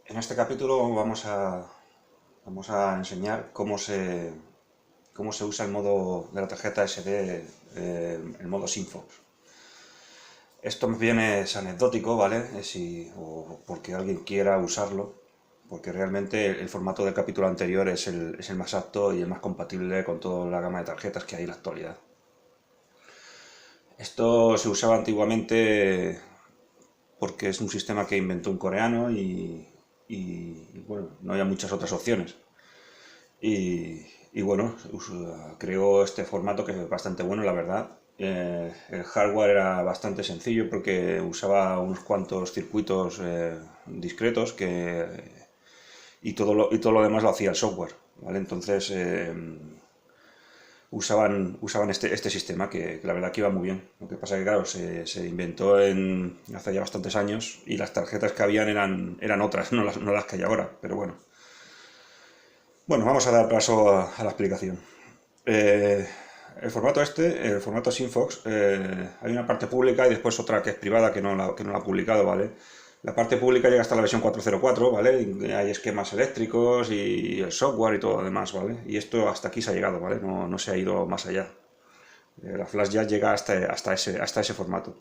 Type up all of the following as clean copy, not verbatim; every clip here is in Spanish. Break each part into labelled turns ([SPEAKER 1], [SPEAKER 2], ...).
[SPEAKER 1] En este capítulo vamos a enseñar cómo se usa el modo de la tarjeta SD, el modo Sigfox. Esto más bien es anecdótico, ¿vale? O porque alguien quiera usarlo, porque realmente el formato del capítulo anterior es el más apto y el más compatible con toda la gama de tarjetas que hay en la actualidad. Esto se usaba antiguamente porque es un sistema que inventó un coreano bueno, no había muchas otras opciones. Y bueno, creó este formato que es bastante bueno, la verdad. El hardware era bastante sencillo porque usaba unos cuantos circuitos discretos y todo lo demás lo hacía el software, ¿vale? Entonces usaban este sistema que la verdad que iba muy bien. Lo que pasa es que, claro, se inventó hace ya bastantes años y las tarjetas que habían eran otras, no las que hay ahora, pero bueno. Bueno, vamos a dar paso a la explicación. Eh, el formato Sigfox, hay una parte pública y después otra que es privada que no la ha publicado, ¿vale? La parte pública llega hasta la versión 4.04, ¿vale? Y hay esquemas eléctricos y el software y todo lo demás, ¿vale? Y esto hasta aquí se ha llegado, ¿vale? No se ha ido más allá. La Flash ya llega hasta ese formato.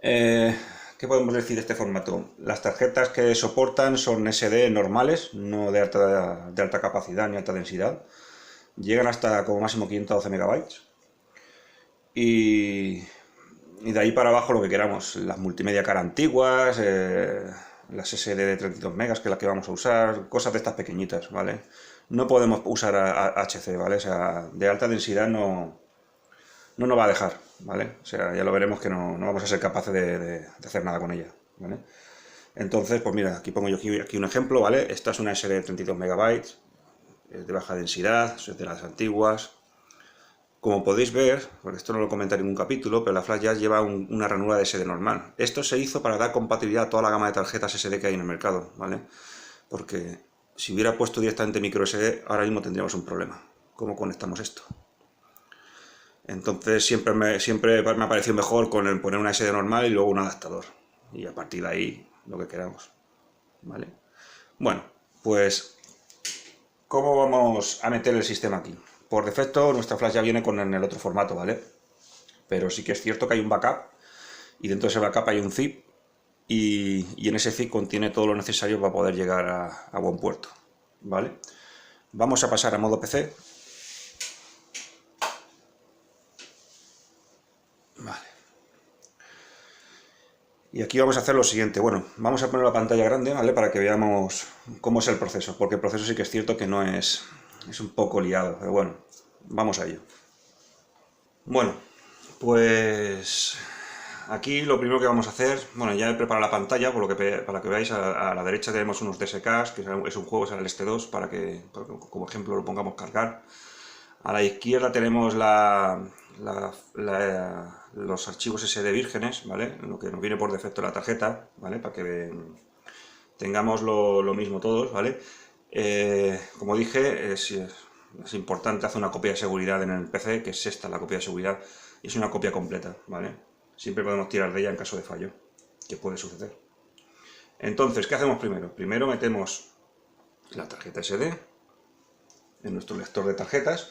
[SPEAKER 1] Eh, ¿Qué podemos decir de este formato? Las tarjetas que soportan son SD normales, no de alta capacidad ni alta densidad. Llegan hasta como máximo 512 megabytes. Y, y de ahí para abajo lo que queramos. Las multimedia cara antiguas, las SD de 32 megas, que es la que vamos a usar, cosas de estas pequeñitas, ¿vale? No podemos usar HC, ¿vale? O sea, de alta densidad no nos va a dejar, ¿vale? O sea, ya lo veremos que no vamos a ser capaces de hacer nada con ella, ¿vale? Entonces, pues mira, aquí pongo yo aquí un ejemplo, ¿vale? Esta es una SD de 32 megabytes, es de baja densidad, es de las antiguas. Como podéis ver, porque esto no lo comenté en ningún capítulo, pero la Flash ya lleva una ranura de SD normal. Esto se hizo para dar compatibilidad a toda la gama de tarjetas SD que hay en el mercado, ¿vale? Porque si hubiera puesto directamente micro SD, ahora mismo tendríamos un problema. ¿Cómo conectamos esto? Entonces siempre me ha parecido mejor poner una SD normal y luego un adaptador. Y a partir de ahí, lo que queramos, ¿vale? Bueno, pues ¿cómo vamos a meter el sistema aquí? Por defecto, nuestra Flash ya viene con el otro formato, ¿vale? Pero sí que es cierto que hay un backup y dentro de ese backup hay un zip y en ese zip contiene todo lo necesario para poder llegar a buen puerto, ¿vale? Vamos a pasar a modo PC. Vale. Y aquí vamos a hacer lo siguiente. Bueno, vamos a poner la pantalla grande, ¿vale? Para que veamos cómo es el proceso, porque el proceso sí que es cierto que no es un poco liado, pero bueno, vamos a ello. Bueno, pues aquí lo primero que vamos a hacer, bueno, ya he preparado la pantalla para que veáis, a la derecha tenemos unos DSKs, que es un juego, será el ST2, para que como ejemplo lo pongamos cargar. A la izquierda tenemos los archivos SD vírgenes, ¿vale? Lo que nos viene por defecto en la tarjeta, ¿vale? Para que tengamos lo mismo todos, ¿vale? Como dije, es importante hacer una copia de seguridad en el PC, que es esta la copia de seguridad, y es una copia completa, ¿vale? Siempre podemos tirar de ella en caso de fallo, que puede suceder. Entonces, ¿qué hacemos primero? Primero metemos la tarjeta SD en nuestro lector de tarjetas.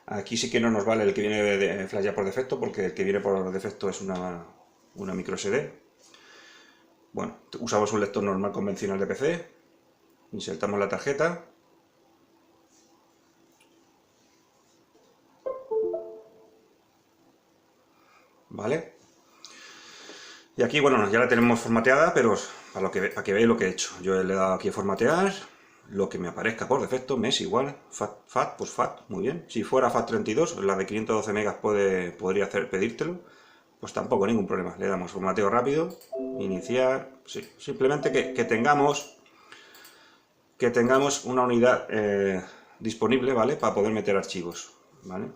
[SPEAKER 1] Aquí sí que no nos vale el que viene de Flash ya por defecto, porque el que viene por defecto es una micro SD. Bueno, usamos un lector normal convencional de PC, insertamos la tarjeta, ¿vale? Y aquí, bueno, ya la tenemos formateada, pero para que veáis lo que he hecho. Yo le he dado aquí a formatear, lo que me aparezca por defecto, me es igual. FAT, pues FAT, muy bien. Si fuera FAT32, la de 512 megas podría pedírtelo, pues tampoco ningún problema. Le damos formateo rápido, iniciar, sí. Simplemente que tengamos una unidad disponible, ¿vale? Para poder meter archivos, ¿vale?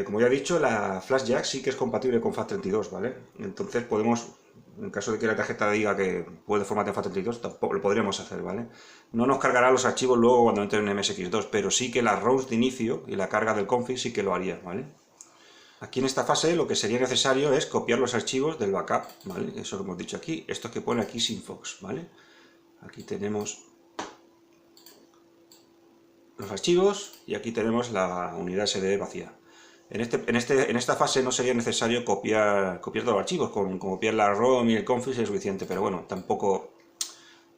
[SPEAKER 1] Como ya he dicho, la Flash Jack sí que es compatible con FAT32, ¿vale? Entonces podemos, en caso de que la tarjeta diga que puede formatear FAT32, tampoco lo podríamos hacer, ¿vale? No nos cargará los archivos luego cuando entre en MSX2, pero sí que las ROMs de inicio y la carga del config sí que lo haría, ¿vale? Aquí en esta fase lo que sería necesario es copiar los archivos del backup, ¿vale? Eso lo hemos dicho aquí, esto que pone aquí Sigfox, ¿vale? Aquí tenemos los archivos y aquí tenemos la unidad SD vacía. En esta fase no sería necesario copiar todos los archivos, con copiar la ROM y el config es suficiente, pero bueno, tampoco,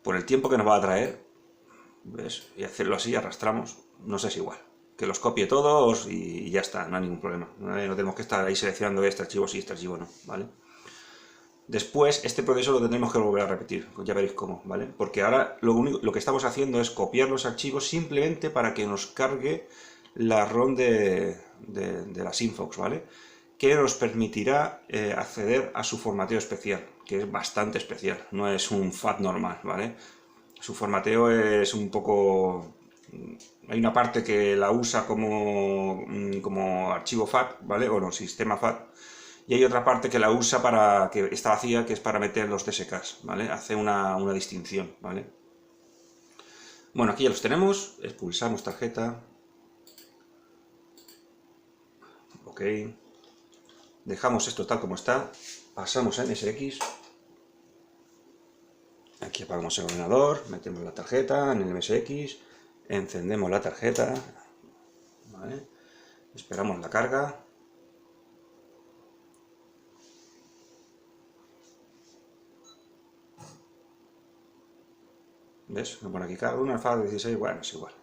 [SPEAKER 1] por el tiempo que nos va a traer, ¿ves? Y hacerlo así, arrastramos, no sé si igual. Que los copie todos y ya está, no hay ningún problema. No tenemos que estar ahí seleccionando este archivo sí, este archivo no, ¿vale? Después, este proceso lo tendremos que volver a repetir, ya veréis cómo, ¿vale? Porque ahora lo que estamos haciendo es copiar los archivos simplemente para que nos cargue la ROM de la Sigfox, ¿vale? Que nos permitirá acceder a su formateo especial, que es bastante especial, no es un FAT normal, ¿vale? Su formateo es un poco... Hay una parte que la usa como archivo FAT, ¿vale? O no, sistema FAT. Y hay otra parte que la usa para, que está vacía, que es para meter los DSKs, ¿vale? Hace una distinción, ¿vale? Bueno, aquí ya los tenemos, expulsamos tarjeta. Ok. Dejamos esto tal como está, pasamos a MSX. Aquí apagamos el ordenador, metemos la tarjeta en el MSX, encendemos la tarjeta, ¿vale? Esperamos la carga. ¿Ves? Me pone aquí cada una FAT 16, bueno, es igual.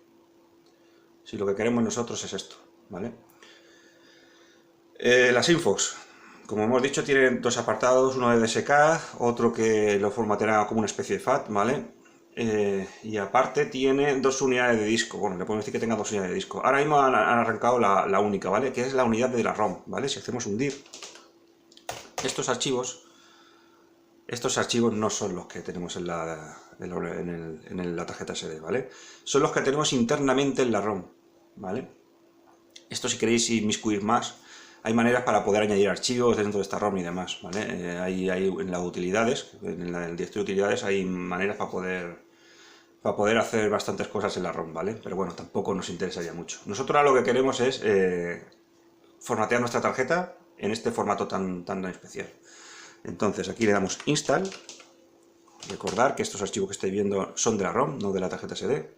[SPEAKER 1] Si lo que queremos nosotros es esto, ¿vale? La Sigfox, como hemos dicho, tiene dos apartados, uno de DSK, otro que lo formateará como una especie de FAT, ¿vale? Y aparte tiene dos unidades de disco, bueno, le podemos decir que tenga dos unidades de disco. Ahora mismo han arrancado la única, ¿vale? Que es la unidad de la ROM, ¿vale? Si hacemos un dir, estos archivos no son los que tenemos en la tarjeta SD, ¿vale? Son los que tenemos internamente en la ROM, ¿vale? Esto, si queréis inmiscuir más, hay maneras para poder añadir archivos dentro de esta ROM y demás, ¿vale? Hay en las utilidades, en el directorio de utilidades, hay maneras para poder hacer bastantes cosas en la ROM, ¿vale? Pero bueno, tampoco nos interesaría mucho. Nosotros ahora lo que queremos es formatear nuestra tarjeta en este formato tan especial. Entonces aquí le damos Install. Recordar que estos archivos que estáis viendo son de la ROM, no de la tarjeta SD.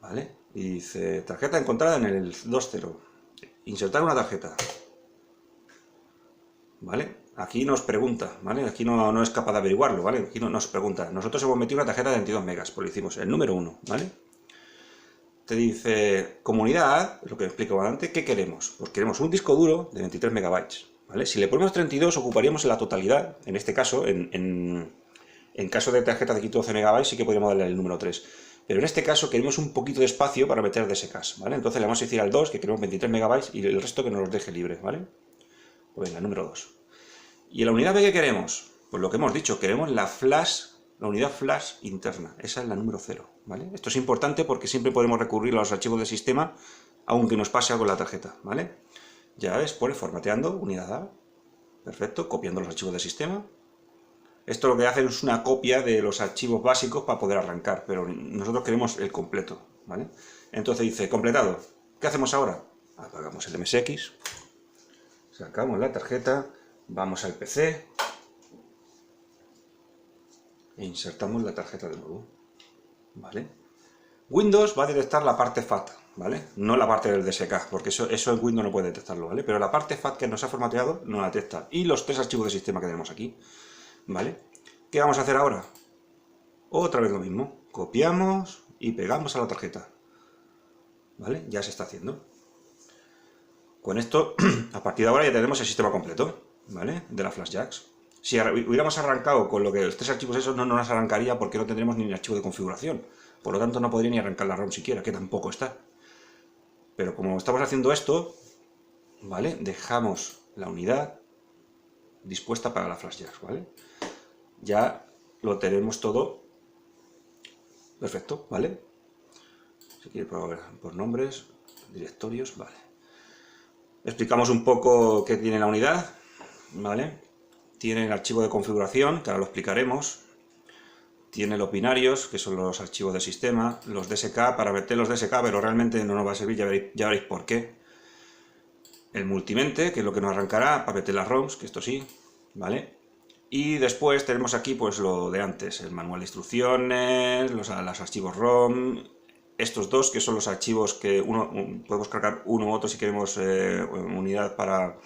[SPEAKER 1] ¿Vale? Y dice, tarjeta encontrada en el 2.0. Insertar una tarjeta. ¿Vale? Aquí nos pregunta, ¿vale? Aquí no es capaz de averiguarlo, ¿vale? Aquí nos pregunta. Nosotros hemos metido una tarjeta de 22 megas, pues le hicimos el número 1, ¿vale? Te dice, comunidad, lo que explico antes, ¿qué queremos? Pues queremos un disco duro de 23 megabytes, ¿vale? Si le ponemos 32, ocuparíamos la totalidad, en este caso, en caso de tarjeta de 12 megabytes, sí que podríamos darle el número 3. Pero en este caso queremos un poquito de espacio para meter DSKs, ¿vale? Entonces le vamos a decir al 2 que queremos 23 megabytes y el resto que nos los deje libre, ¿vale? Pues venga, número 2. ¿Y la unidad B qué queremos? Pues lo que hemos dicho, queremos la unidad flash interna. Esa es la número 0, ¿vale? Esto es importante porque siempre podemos recurrir a los archivos del sistema, aunque nos pase algo en la tarjeta, ¿vale? Ya ves, pone formateando, unidad A. Perfecto, copiando los archivos del sistema. Esto lo que hace es una copia de los archivos básicos para poder arrancar, pero nosotros queremos el completo, ¿vale? Entonces dice, completado. ¿Qué hacemos ahora? Apagamos el MSX, sacamos la tarjeta, vamos al PC e insertamos la tarjeta de nuevo, ¿vale? Windows va a detectar la parte FAT, ¿vale? No la parte del DSK, porque eso en Windows no puede detectarlo, ¿vale? Pero la parte FAT que nos ha formateado no la detecta. Y los tres archivos de sistema que tenemos aquí, ¿vale? ¿Qué vamos a hacer ahora? Otra vez lo mismo. Copiamos y pegamos a la tarjeta, ¿vale? Ya se está haciendo. Con esto, a partir de ahora ya tenemos el sistema completo, ¿vale? De la FlashJax. Si hubiéramos arrancado con lo que los tres archivos esos, no nos arrancaría porque no tendremos ni el archivo de configuración. Por lo tanto, no podría ni arrancar la ROM siquiera, que tampoco está. Pero como estamos haciendo esto, ¿vale? Dejamos la unidad dispuesta para la FlashJax, ¿vale? Ya lo tenemos todo perfecto, ¿vale? Si quiere por nombres, directorios, vale. Explicamos un poco qué tiene la unidad, ¿vale? Tiene el archivo de configuración, que ahora lo explicaremos. Tiene los binarios, que son los archivos de sistema, los DSK, para meter los DSK, pero realmente no nos va a servir, ya veréis por qué. El multimente, que es lo que nos arrancará para meter las ROMs, que esto sí, ¿vale? Y después tenemos aquí pues lo de antes, el manual de instrucciones, los archivos ROM, estos dos que son los archivos que podemos cargar uno u otro si queremos unidad para...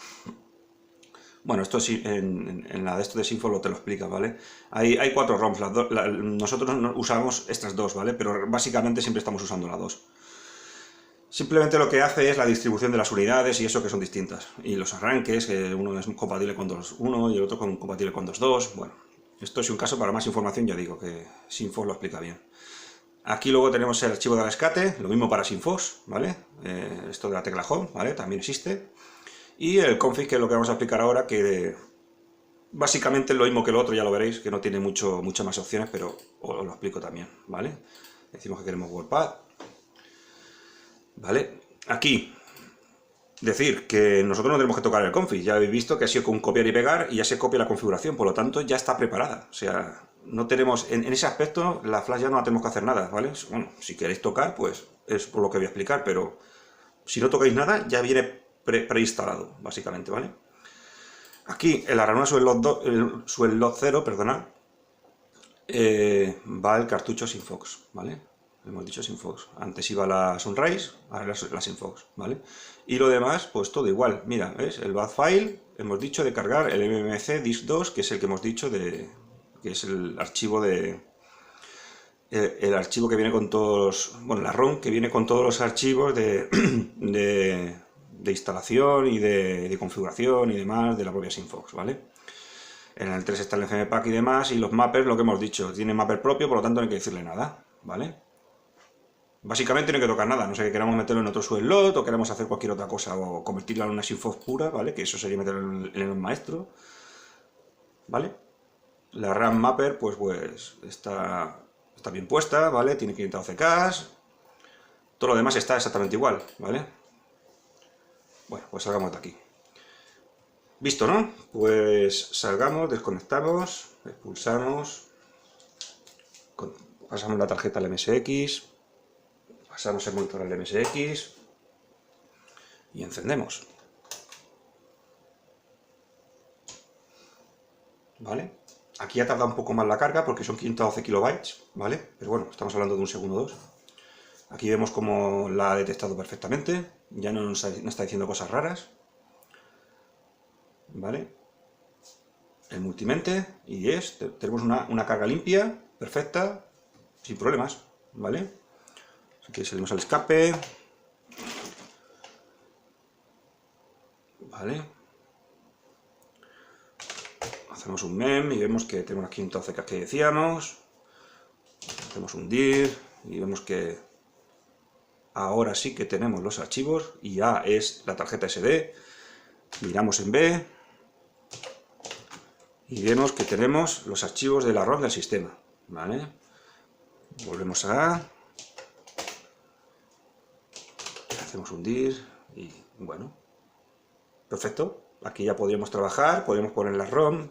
[SPEAKER 1] Bueno, esto sí, en la de esto de Sinfo te lo explica, ¿vale? Hay 4 ROMs, nosotros usamos estas dos, ¿vale? Pero básicamente siempre estamos usando las dos. Simplemente lo que hace es la distribución de las unidades y eso que son distintas. Y los arranques, que uno es compatible con 2.1 y el otro compatible con 2.2. Bueno, esto es un caso para más información, ya digo, que Sinfo lo explica bien. Aquí luego tenemos el archivo de rescate, lo mismo para Sinfos, ¿vale? Esto de la tecla Home, ¿vale? También existe. Y el config, que es lo que vamos a explicar ahora, que básicamente es lo mismo que lo otro, ya lo veréis, que no tiene muchas más opciones, pero os lo explico también, ¿vale? Decimos que queremos WordPad, ¿vale? Aquí, decir que nosotros no tenemos que tocar el config, ya habéis visto que ha sido con copiar y pegar y ya se copia la configuración, por lo tanto ya está preparada, o sea, no tenemos, en ese aspecto, la Flash ya no tenemos que hacer nada, ¿vale? Bueno, si queréis tocar, pues es por lo que voy a explicar, pero si no tocáis nada, ya viene preinstalado, básicamente, ¿vale? Aquí, en la ranura Swellload 0, perdonad, va el cartucho Sinfox, ¿vale? Hemos dicho Sinfox. Antes iba la Sunrise, ahora la Sinfox, ¿vale? Y lo demás, pues todo igual. Mira, ¿ves? El BAD file, hemos dicho de cargar el MMC disk 2, que es el que hemos dicho que es el archivo el archivo que viene con todos, bueno, la ROM que viene con todos los archivos de instalación y de configuración y demás de la propia Sinfox, ¿vale? En el 3 está el FMPack y demás, y los mappers, lo que hemos dicho, tiene mapper propio, por lo tanto no hay que decirle nada, ¿vale? Básicamente no hay que tocar nada, no sé que queramos meterlo en otro Swellload o queramos hacer cualquier otra cosa o convertirla en una Sinfox pura, ¿vale? Que eso sería meterlo en el maestro, ¿vale? La RAM mapper, pues está bien puesta, ¿vale? Tiene 512 CKs, todo lo demás está exactamente igual, ¿vale? Bueno, pues salgamos de aquí. Visto, ¿no? Pues salgamos, desconectamos, expulsamos, pasamos la tarjeta al MSX, pasamos el monitor al MSX y encendemos. ¿Vale? Aquí ha tardado un poco más la carga porque son 512 kilobytes, ¿vale? Pero bueno, estamos hablando de un segundo o dos. Aquí vemos cómo la ha detectado perfectamente, ya no está diciendo cosas raras. ¿Vale? El multimente, y tenemos una carga limpia, perfecta, sin problemas, ¿vale? Aquí salimos al escape, ¿vale? Hacemos un mem y vemos que tenemos aquí entonces que decíamos, hacemos un dir y vemos que ahora sí que tenemos los archivos y A es la tarjeta SD, miramos en B y vemos que tenemos los archivos de la ROM del sistema, ¿vale? Volvemos a A, hacemos un dir y bueno, perfecto. Aquí ya podríamos trabajar, podríamos poner la ROM,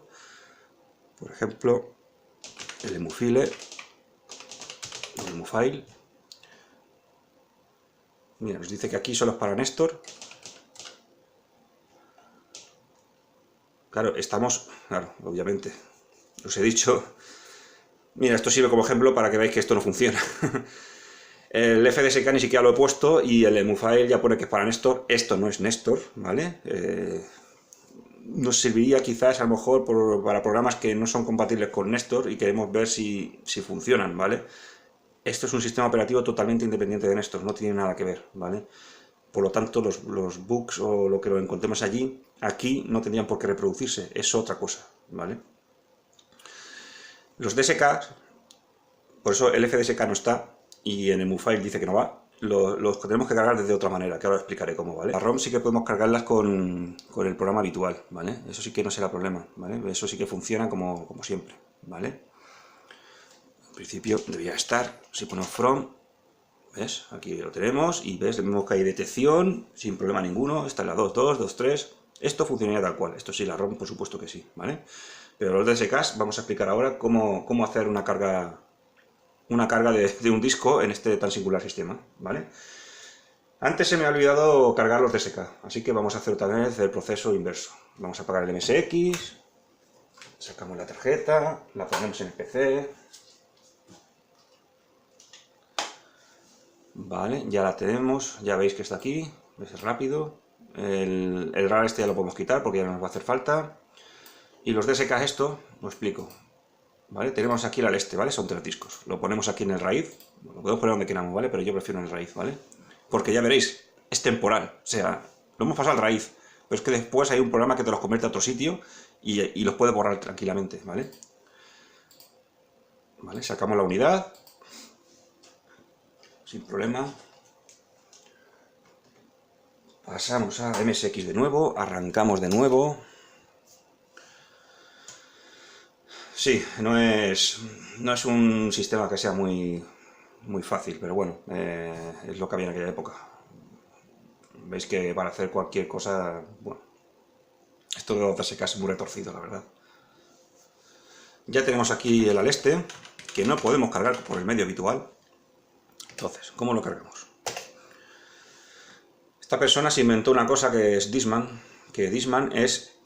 [SPEAKER 1] por ejemplo, el emufile, el emufile. Mira, nos dice que aquí solo es para Néstor. Claro, obviamente, os he dicho. Mira, esto sirve como ejemplo para que veáis que esto no funciona. El FDSK ni siquiera lo he puesto y el emufile ya pone que es para Néstor. Esto no es Néstor, ¿vale? Nos serviría quizás a lo mejor para programas que no son compatibles con Néstor y queremos ver si funcionan, ¿vale? Esto es un sistema operativo totalmente independiente de Néstor, no tiene nada que ver, ¿vale? Por lo tanto, los bugs o lo que lo encontremos allí, aquí no tendrían por qué reproducirse, es otra cosa, ¿vale? Los DSK, por eso el FDSK no está y en emufile dice que no va, los tenemos que cargar de otra manera, que ahora explicaré cómo, ¿vale? Las ROM sí que podemos cargarlas con el programa habitual, ¿vale? Eso sí que no será problema, ¿vale? Eso sí que funciona como siempre, ¿vale? En principio debería estar, si ponemos from, ¿ves? Aquí lo tenemos y ves, vemos que hay detección sin problema ninguno, está en la 2.2, 2.3, esto funcionaría tal cual, esto sí, la ROM por supuesto que sí, ¿vale? Pero los DSKs vamos a explicar ahora cómo hacer una carga de un disco en este tan singular sistema, ¿vale? Antes se me ha olvidado cargar los DSK, así que vamos a hacer otra vez el proceso inverso. Vamos a apagar el MSX, Sacamos la tarjeta, la ponemos en el PC. Vale, ya la tenemos, ya veis que está aquí, es rápido. El RAR este ya lo podemos quitar porque ya no nos va a hacer falta. Y los DSK esto, lo explico. ¿Vale? Tenemos aquí el este, ¿vale? Son 3 discos. Lo ponemos aquí en el raíz, lo podemos poner donde queramos, ¿vale? Pero yo prefiero en el raíz, ¿vale? Porque ya veréis, es temporal, o sea, lo hemos pasado al raíz, pero es que después hay un programa que te los convierte a otro sitio y los puede borrar tranquilamente, ¿vale? ¿Vale? Sacamos la unidad, sin problema. Pasamos a MSX de nuevo, arrancamos de nuevo. Sí, no es un sistema que sea muy fácil, pero bueno, es lo que había en aquella época. Veis que para hacer cualquier cosa, bueno, esto de los DSK es muy retorcido, la verdad. Ya tenemos aquí el Aleste, que no podemos cargar por el medio habitual. Entonces, ¿cómo lo cargamos? Esta persona se inventó una cosa que es Discman, que Discman es...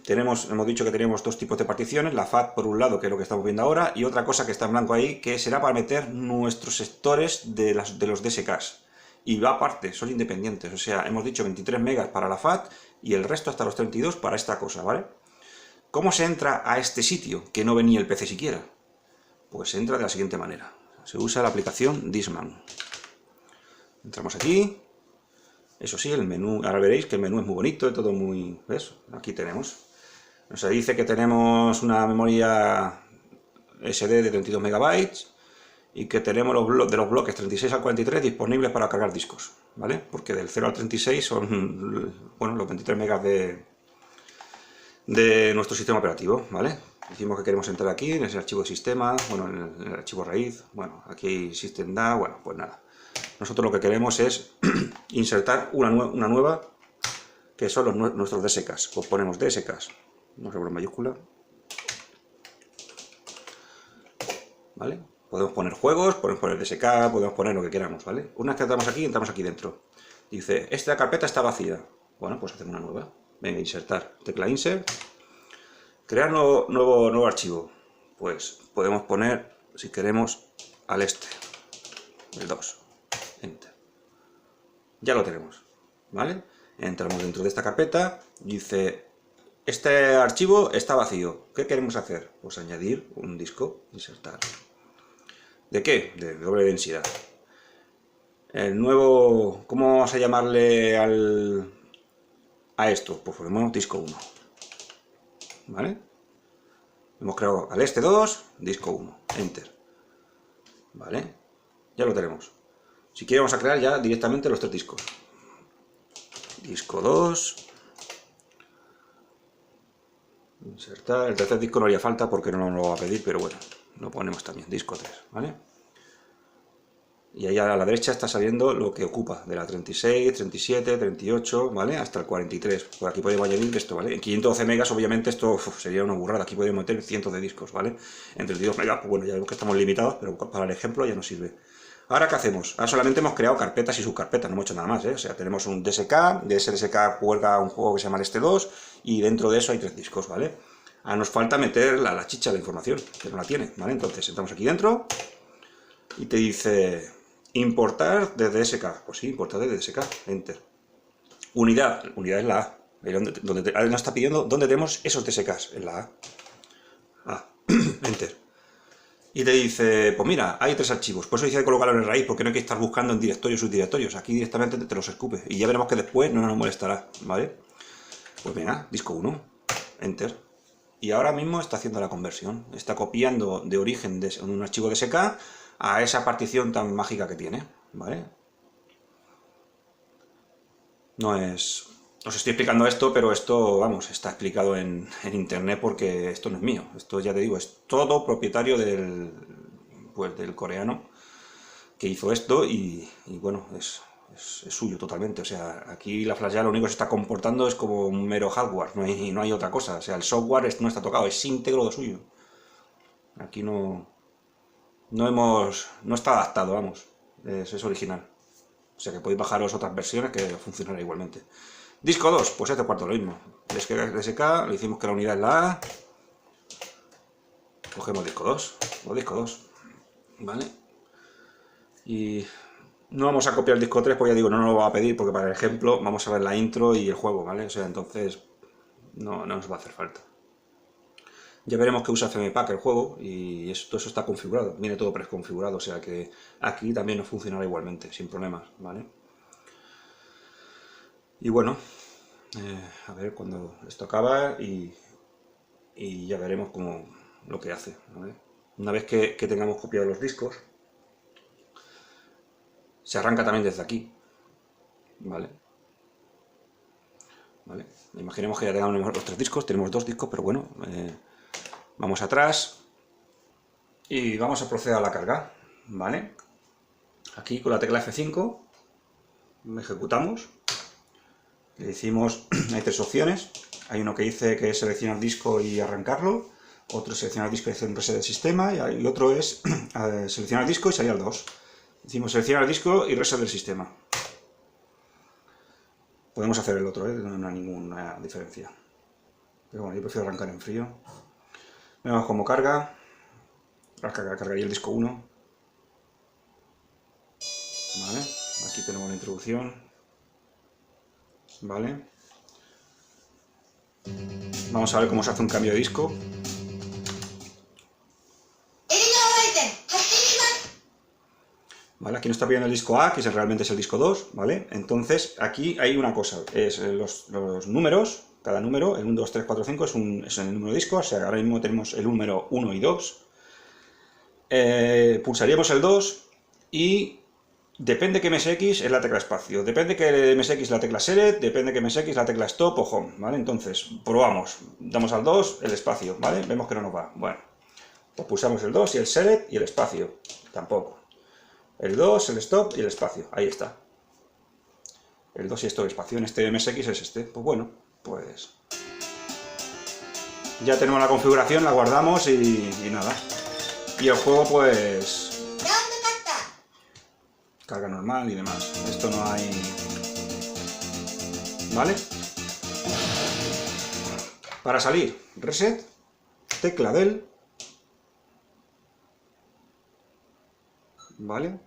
[SPEAKER 1] hemos dicho que tenemos 2 tipos de particiones, la FAT por un lado, que es lo que estamos viendo ahora, y otra cosa que está en blanco ahí, que será para meter nuestros sectores de los DSKs. Y va aparte, son independientes, o sea, hemos dicho 23 megas para la FAT y el resto hasta los 32 para esta cosa, ¿vale? ¿Cómo se entra a este sitio, que no venía el PC siquiera? Pues se entra de la siguiente manera. Se usa la aplicación Discman. Entramos aquí. Eso sí, el menú, ahora veréis que el menú es muy bonito, todo muy... ¿ves? Aquí tenemos. Nos dice que tenemos una memoria SD de 32 megabytes y que tenemos de los bloques 36 al 43 disponibles para cargar discos, ¿vale? Porque del 0 al 36 son, bueno, los 23 megas de nuestro sistema operativo, ¿vale? Decimos que queremos entrar aquí, en ese archivo de sistema, bueno, en el archivo raíz, bueno, aquí systemd, bueno, pues nada. Nosotros lo que queremos es insertar una nueva, que son nuestros DSKs. Pues ponemos DSKs, no sé por mayúscula. ¿Vale? Podemos poner juegos, podemos poner DSK, podemos poner lo que queramos, ¿vale? Una vez que entramos aquí dentro. Dice, esta carpeta está vacía. Bueno, pues hacemos una nueva. Venga, insertar. Tecla Insert. Crear nuevo archivo. Pues podemos poner, si queremos, al este. El 2. Enter. Ya lo tenemos, ¿vale? Entramos dentro de esta carpeta, dice, este archivo está vacío, ¿qué queremos hacer? Pues añadir un disco, insertar. ¿De qué? De doble densidad. El nuevo, ¿cómo vamos a llamarle a esto? Pues ponemos disco 1, ¿vale? Hemos creado al este 2, disco 1, enter, ¿vale? Ya lo tenemos. Si queremos a crear ya directamente los 3 discos. Disco 2. Insertar. El tercer disco no haría falta porque no nos lo va a pedir, pero bueno, lo ponemos también. Disco 3, ¿vale? Y ahí a la derecha está saliendo lo que ocupa, de la 36, 37, 38, ¿vale? Hasta el 43. Por aquí podemos añadir esto, ¿vale? En 512 megas, obviamente, esto sería una burrada. Aquí podemos meter cientos de discos, ¿vale? En 32 megas, pues bueno, ya vemos que estamos limitados, pero para el ejemplo ya nos sirve. Ahora, ¿qué hacemos? Ahora solamente hemos creado carpetas y subcarpetas, no hemos hecho nada más, ¿eh? O sea, tenemos un DSK, de ese DSK cuelga un juego que se llama este 2, y dentro de eso hay 3 discos, ¿vale? Ahora nos falta meter la chicha de la información, que no la tiene, ¿vale? Entonces, entramos aquí dentro, y te dice, importar desde DSK. Pues sí, importar desde DSK, enter. Unidad es la A. Ahora nos está pidiendo dónde tenemos esos DSKs, en la A. Enter. Y te dice, pues mira, hay 3 archivos, por eso dice de colocarlo en el raíz, porque no hay que estar buscando en directorios, subdirectorios, aquí directamente te los escupe, y ya veremos que después no nos molestará, ¿vale? Pues venga, disco 1, enter, y ahora mismo está haciendo la conversión, está copiando de origen de un archivo DSK a esa partición tan mágica que tiene, ¿vale? No es... Os estoy explicando esto, pero esto, vamos, está explicado en internet porque esto no es mío. Esto, ya te digo, es todo propietario del coreano que hizo esto y bueno, es suyo totalmente. O sea, aquí la Flash ya lo único que se está comportando es como un mero hardware, no hay otra cosa. O sea, el software no está tocado, es íntegro de suyo. Aquí no está adaptado, vamos, es original. O sea que podéis bajaros otras versiones que funcionará igualmente. Disco 2, pues este cuarto lo mismo. DSK, le decimos que la unidad es la A. Cogemos disco 2, o disco 2, ¿vale? Y no vamos a copiar el disco 3, pues ya digo, no nos lo va a pedir, porque para el ejemplo vamos a ver la intro y el juego, ¿vale? O sea, entonces no nos va a hacer falta. Ya veremos que usa FMPack el juego y todo eso está configurado, viene todo preconfigurado, o sea que aquí también nos funcionará igualmente, sin problemas, ¿vale? Y bueno, a ver cuando esto acaba y ya veremos lo que hace, ¿vale? Una vez que tengamos copiados los discos, se arranca también desde aquí, ¿vale? ¿Vale? Imaginemos que ya tengamos los 3 discos, tenemos 2 discos, pero bueno, vamos atrás y vamos a proceder a la carga, ¿vale? Aquí con la tecla F5 ejecutamos, le decimos, hay 3 opciones, hay uno que dice que es seleccionar disco y arrancarlo, otro es seleccionar disco y hacer un reset del sistema, y otro es seleccionar disco y salir al 2. Decimos seleccionar disco y reset del sistema. Podemos hacer el otro, no hay ninguna diferencia. Pero bueno, yo prefiero arrancar en frío. Vemos cómo carga. Cargaría el disco 1. Vale, aquí tenemos la introducción. Vale. Vamos a ver cómo se hace un cambio de disco. ¿Vale? Aquí nos está pidiendo el disco A, que realmente es el disco 2, ¿vale? Entonces, aquí hay una cosa, es los números, cada número, el 1, 2, 3, 4, 5 es el número de disco, o sea, ahora mismo tenemos el número 1 y 2. Pulsaríamos el 2 y depende que MSX es la tecla espacio, depende que MSX es la tecla select, depende que MSX es la tecla stop o home, ¿vale? Entonces, probamos, damos al 2, el espacio, ¿vale? Vemos que no nos va, bueno, pues pulsamos el 2 y el select y el espacio, tampoco. El 2, el stop y el espacio. Ahí está. El 2 y esto, el espacio. En este MSX es este. Pues bueno, pues ya tenemos la configuración, la guardamos y nada. Y el juego pues carga normal y demás. Esto no hay... ¿Vale? Para salir, reset, tecla del... ¿Vale?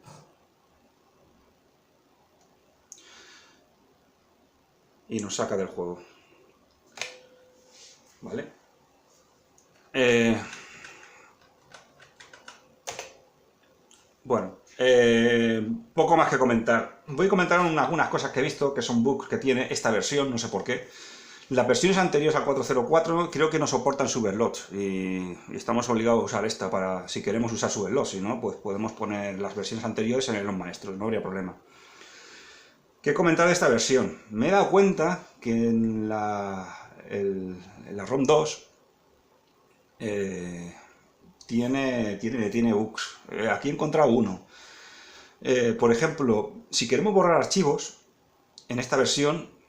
[SPEAKER 1] Y nos saca del juego. ¿Vale? Bueno, poco más que comentar. Voy a comentar algunas cosas que he visto que son bugs que tiene esta versión, no sé por qué. Las versiones anteriores al 404 creo que no soportan Superlot y estamos obligados a usar esta para si queremos usar Superlot, si no, pues podemos poner las versiones anteriores en los maestros, no habría problema. ¿Qué comentar de esta versión? Me he dado cuenta que en la ROM 2 tiene bugs. Aquí he encontrado uno. Por ejemplo, si queremos borrar archivos, en esta versión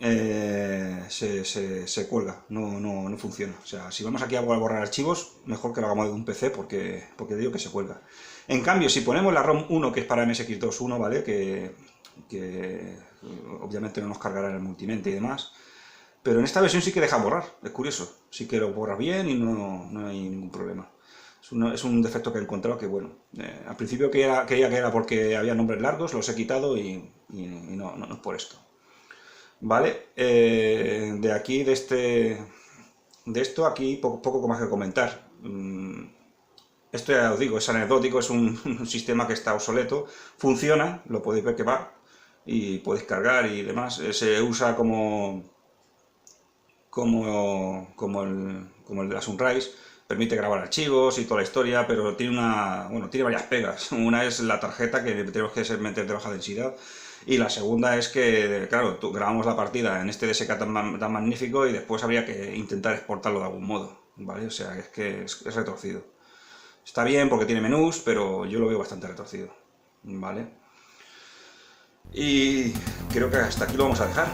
[SPEAKER 1] se cuelga, no funciona. O sea, si vamos aquí a borrar archivos, mejor que lo hagamos de un PC porque digo que se cuelga. En cambio, si ponemos la ROM 1, que es para MSX2.1, ¿vale? Que obviamente no nos cargará en el multimedia y demás, pero en esta versión sí que deja borrar, es curioso, sí que lo borra bien y no hay ningún problema. Es un defecto que he encontrado que, bueno, al principio creía que era porque había nombres largos, los he quitado y no es por esto. ¿Vale? De aquí, de esto, aquí poco más que comentar. Esto ya os digo, es anecdótico, es un sistema que está obsoleto, funciona, lo podéis ver que va, y podéis cargar y demás. Se usa como el de la Sunrise, permite grabar archivos y toda la historia, pero tiene tiene varias pegas. Una es la tarjeta que tenemos que meter de baja densidad, y la segunda es que, claro, grabamos la partida en este DSK tan magnífico y después habría que intentar exportarlo de algún modo, ¿vale? O sea, es que es retorcido. Está bien porque tiene menús, pero yo lo veo bastante retorcido, ¿vale? Y creo que hasta aquí lo vamos a dejar,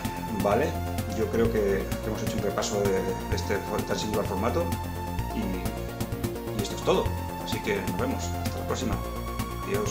[SPEAKER 1] ¿vale? Yo creo que hemos hecho un repaso de este tan singular formato y esto es todo. Así que nos vemos. Hasta la próxima. Adiós.